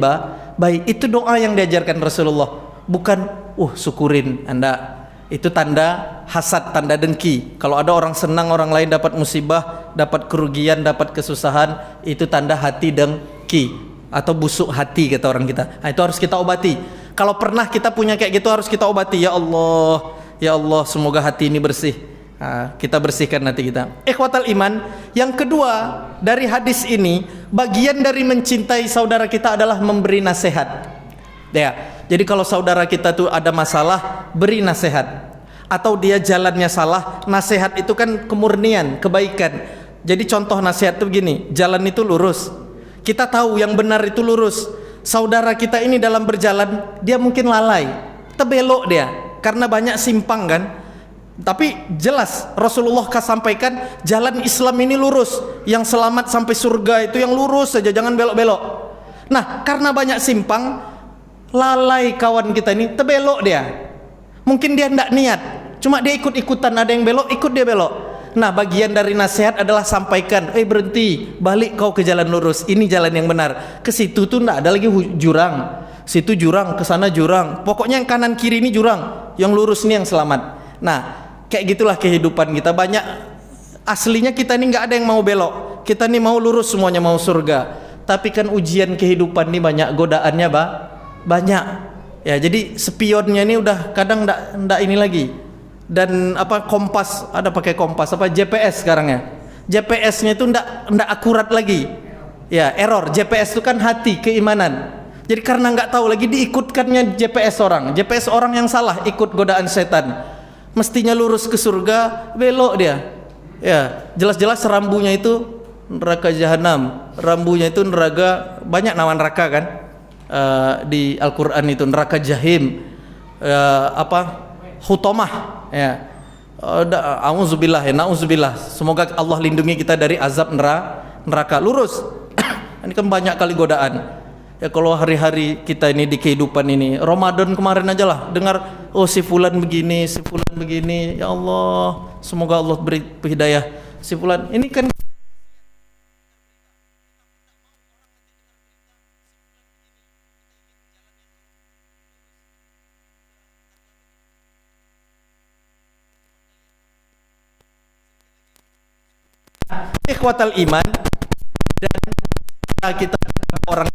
baik. Itu doa yang diajarkan Rasulullah. Bukan syukurin Anda. Itu tanda hasad, tanda dengki. Kalau ada orang senang orang lain dapat musibah, dapat kerugian, dapat kesusahan, itu tanda hati dengki atau busuk hati kata orang kita. Nah, itu harus kita obati. Kalau pernah kita punya kayak gitu harus kita obati. Ya Allah, semoga hati ini bersih. Nah, kita bersihkan hati kita. Ikhwatal iman, yang kedua dari hadis ini, bagian dari mencintai saudara kita adalah memberi nasihat. Ya. Jadi kalau saudara kita tuh ada masalah, beri nasihat. Atau dia jalannya salah, nasihat itu kan kemurnian, kebaikan. Jadi contoh nasihat itu begini, jalan itu lurus. Kita tahu yang benar itu lurus. Saudara kita ini dalam berjalan, dia mungkin lalai, terbelok dia, karena banyak simpang kan. Tapi jelas Rasulullah sampaikan jalan Islam ini lurus, yang selamat sampai surga itu yang lurus saja, jangan belok-belok. Nah, karena banyak simpang, lalai kawan kita ini, terbelok dia. Mungkin dia tidak niat, cuma dia ikut-ikutan, ada yang belok, ikut dia belok. Nah, bagian dari nasihat adalah sampaikan, berhenti, balik kau ke jalan lurus, ini jalan yang benar. Ke situ tuh tidak ada lagi jurang, situ jurang, ke sana jurang. Pokoknya yang kanan kiri ini jurang, yang lurus ini yang selamat. Nah, kayak gitulah kehidupan kita. Banyak aslinya kita ini nggak ada yang mau belok, kita ini mau lurus, semuanya mau surga. Tapi kan ujian kehidupan ini banyak godaannya, banyak ya. Jadi spionnya ini udah kadang ndak ini lagi. Dan kompas, ada pakai kompas GPS sekarang ya. GPS-nya itu ndak akurat lagi. Ya, error. GPS itu kan hati, keimanan. Jadi karena nggak tahu lagi diikutkannya GPS orang yang salah, ikut godaan setan. Mestinya lurus ke surga, belok dia. Ya, jelas-jelas rambunya itu neraka jahanam. Rambunya itu neraka, banyak nama neraka kan? Di Al-Quran itu neraka jahim, hutomah ya. Auzubillah, nauzubillah. Semoga Allah lindungi kita dari azab neraka. Lurus. Ini kan banyak kali godaan ya. Kalau hari-hari kita ini di kehidupan ini, Ramadan kemarin aja lah dengar, si fulan begini, si fulan begini. Ya Allah, semoga Allah beri hidayah si fulan. Ini kan ikhwatal iman. Dan kita orang,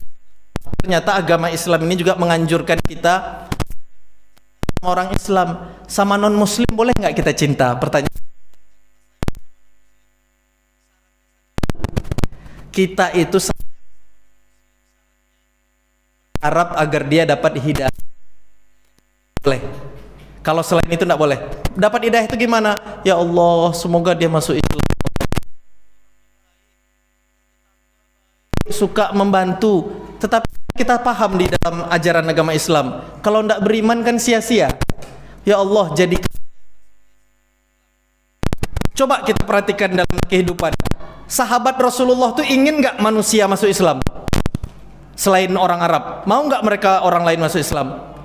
ternyata agama Islam ini juga menganjurkan kita, orang Islam sama non muslim boleh nggak kita cinta? Pertanyaan kita itu Arab agar dia dapat hidayah, boleh. Kalau selain itu tidak boleh. Dapat hidayah itu gimana? Ya Allah, semoga dia masuk Islam, suka membantu. Tetapi kita paham di dalam ajaran agama Islam, kalau tidak beriman kan sia-sia. Ya Allah, jadi coba kita perhatikan dalam kehidupan. Sahabat Rasulullah tuh ingin nggak manusia masuk Islam selain orang Arab? Mau nggak mereka orang lain masuk Islam?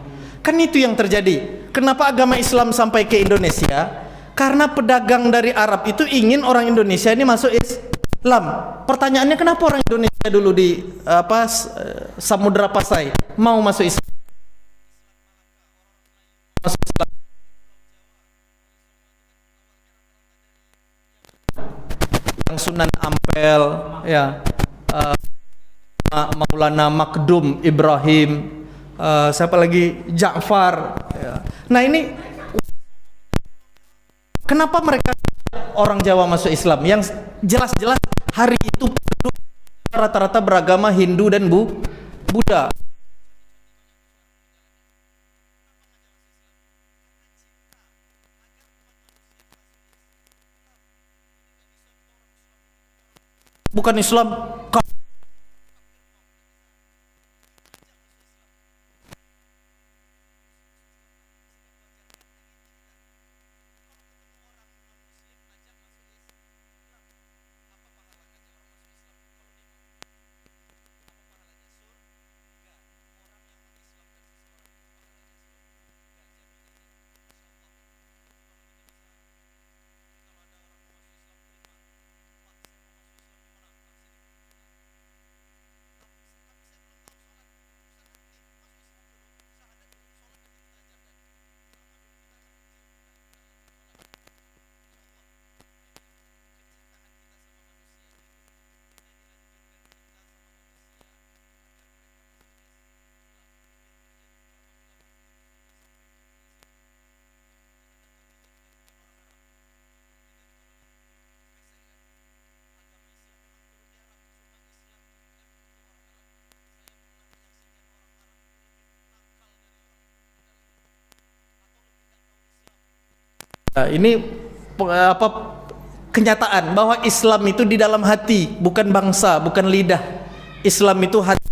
Kan itu yang terjadi. Kenapa agama Islam sampai ke Indonesia? Karena pedagang dari Arab itu ingin orang Indonesia ini masuk Islam. Pertanyaannya, kenapa orang Indonesia dulu di Samudra Pasai mau masuk Islam? Yang Sunan Ampel ya, Maulana Makdum Ibrahim, siapa lagi, Ja'far ya. Nah, ini kenapa mereka orang Jawa masuk Islam? Yang jelas-jelas hari itu rata-rata beragama Hindu dan Buddha. Bukan Islam. Nah, ini kenyataan bahwa Islam itu di dalam hati, bukan bangsa, bukan lidah. Islam itu hati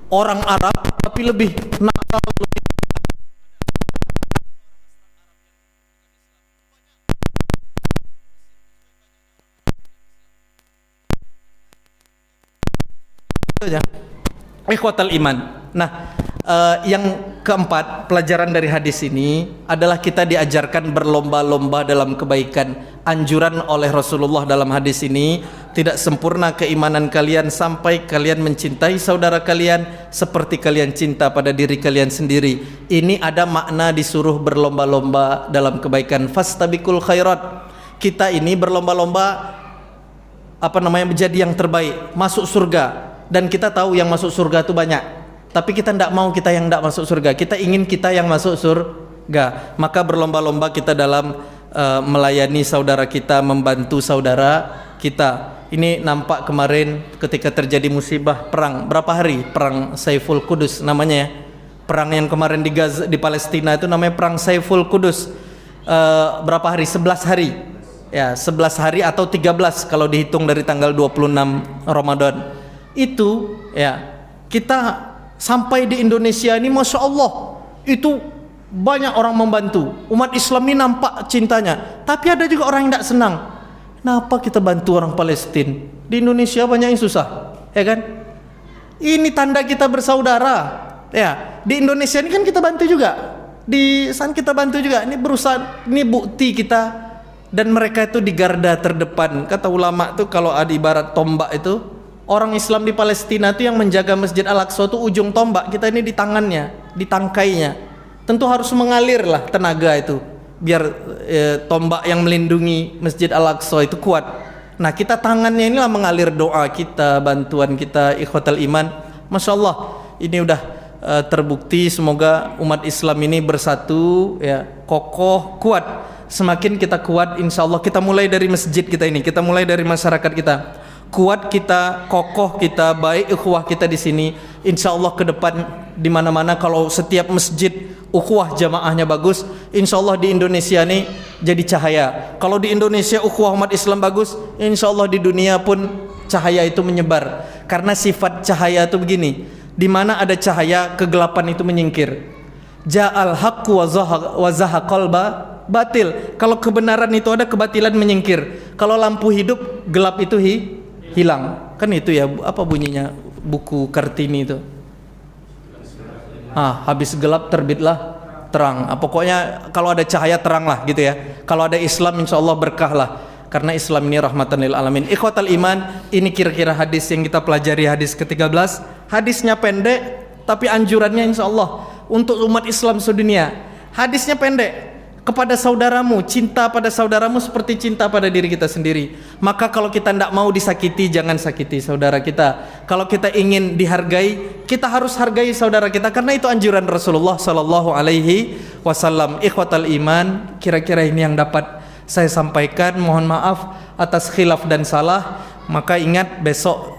orang Arab, tapi lebih nakal, lebih aja. Ikhwatal iman. Nah, yang keempat, pelajaran dari hadis ini adalah kita diajarkan berlomba-lomba dalam kebaikan. Anjuran oleh Rasulullah dalam hadis ini, tidak sempurna keimanan kalian sampai kalian mencintai saudara kalian seperti kalian cinta pada diri kalian sendiri. Ini ada makna disuruh berlomba-lomba dalam kebaikan. Fastabiqul khairat. Kita ini berlomba-lomba menjadi yang terbaik, masuk surga. Dan kita tahu yang masuk surga itu banyak, tapi kita tidak mau kita yang tidak masuk surga. Kita ingin kita yang masuk surga. Maka berlomba-lomba kita dalam melayani saudara kita, membantu saudara kita. Ini nampak kemarin ketika terjadi musibah perang. Berapa hari? Perang Saiful Qudus namanya ya. Perang yang kemarin di Gaza, di Palestina itu namanya Perang Saiful Qudus. Berapa hari? 11 hari. Ya, 11 hari atau 13 kalau dihitung dari tanggal 26 Ramadan. Itu ya, kita sampai di Indonesia ini Masya Allah, itu banyak orang membantu. Umat Islam ini nampak cintanya, tapi ada juga orang yang tidak senang. Kenapa kita bantu orang Palestina? Di Indonesia banyak yang susah, ya kan? Ini tanda kita bersaudara. Ya, di Indonesia ini kan kita bantu juga, di sana kita bantu juga. Ini berusaha, ini bukti kita. Dan mereka itu di garda terdepan. Kata ulama itu kalau ada ibarat tombak itu, orang Islam di Palestina itu yang menjaga Masjid Al-Aqsa itu ujung tombak, kita ini di tangannya, di tangkainya. Tentu harus mengalir lah tenaga itu biar tombak yang melindungi Masjid Al-Aqsa itu kuat. Nah, kita tangannya inilah mengalir doa kita, bantuan kita, ikhwatal iman. Masya Allah, ini udah terbukti. Semoga umat Islam ini bersatu, ya, kokoh, kuat. Semakin kita kuat, insya Allah, kita mulai dari masjid kita ini, kita mulai dari masyarakat kita. Kuat kita, kokoh kita, baik ukhuwah kita di sini. Insya Allah ke depan di mana-mana kalau setiap masjid ukhuwah jamaahnya bagus, insya Allah di Indonesia ini jadi cahaya. Kalau di Indonesia ukhuwah umat Islam bagus, insya Allah di dunia pun cahaya itu menyebar. Karena sifat cahaya itu begini, di mana ada cahaya kegelapan itu menyingkir. Ja'al haqqu wa zahaqal batil. Kalau kebenaran itu ada, kebatilan menyingkir. Kalau lampu hidup, gelap itu hilang. Kan itu ya, apa bunyinya buku Kartini itu? Habis gelap terbitlah terang. Pokoknya kalau ada cahaya terang lah gitu ya. Kalau ada Islam insya Allah berkah lah. Karena Islam ini rahmatan lil alamin. Ikhwatal iman, ini kira-kira hadis yang kita pelajari, hadis ke-13. Hadisnya pendek, tapi anjurannya insya Allah untuk umat Islam sedunia. Hadisnya pendek. Kepada saudaramu, cinta pada saudaramu seperti cinta pada diri kita sendiri. Maka kalau kita tidak mau disakiti, jangan sakiti saudara kita. Kalau kita ingin dihargai, kita harus hargai saudara kita, karena itu anjuran Rasulullah sallallahu alaihi wasallam. Ikhwatal iman, kira-kira ini yang dapat saya sampaikan. Mohon maaf atas khilaf dan salah. Maka ingat, besok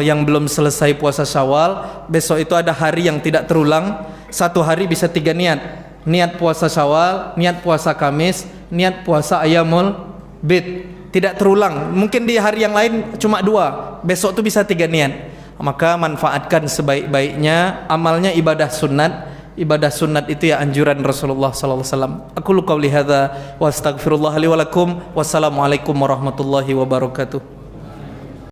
yang belum selesai puasa Syawal, besok itu ada hari yang tidak terulang. Satu hari bisa 3 niat. Niat puasa Syawal, niat puasa Kamis, niat puasa Ayyamul Bid. Tidak terulang. Mungkin di hari yang lain cuma 2. Besok tuh bisa 3 niat. Maka manfaatkan sebaik-baiknya. Amalnya ibadah sunat. Ibadah sunat itu ya anjuran Rasulullah sallallahu alaihi wasallam. Aku qouli hadza wa astaghfirullah li wa lakum. Wassalamualaikum warahmatullahi wabarakatuh.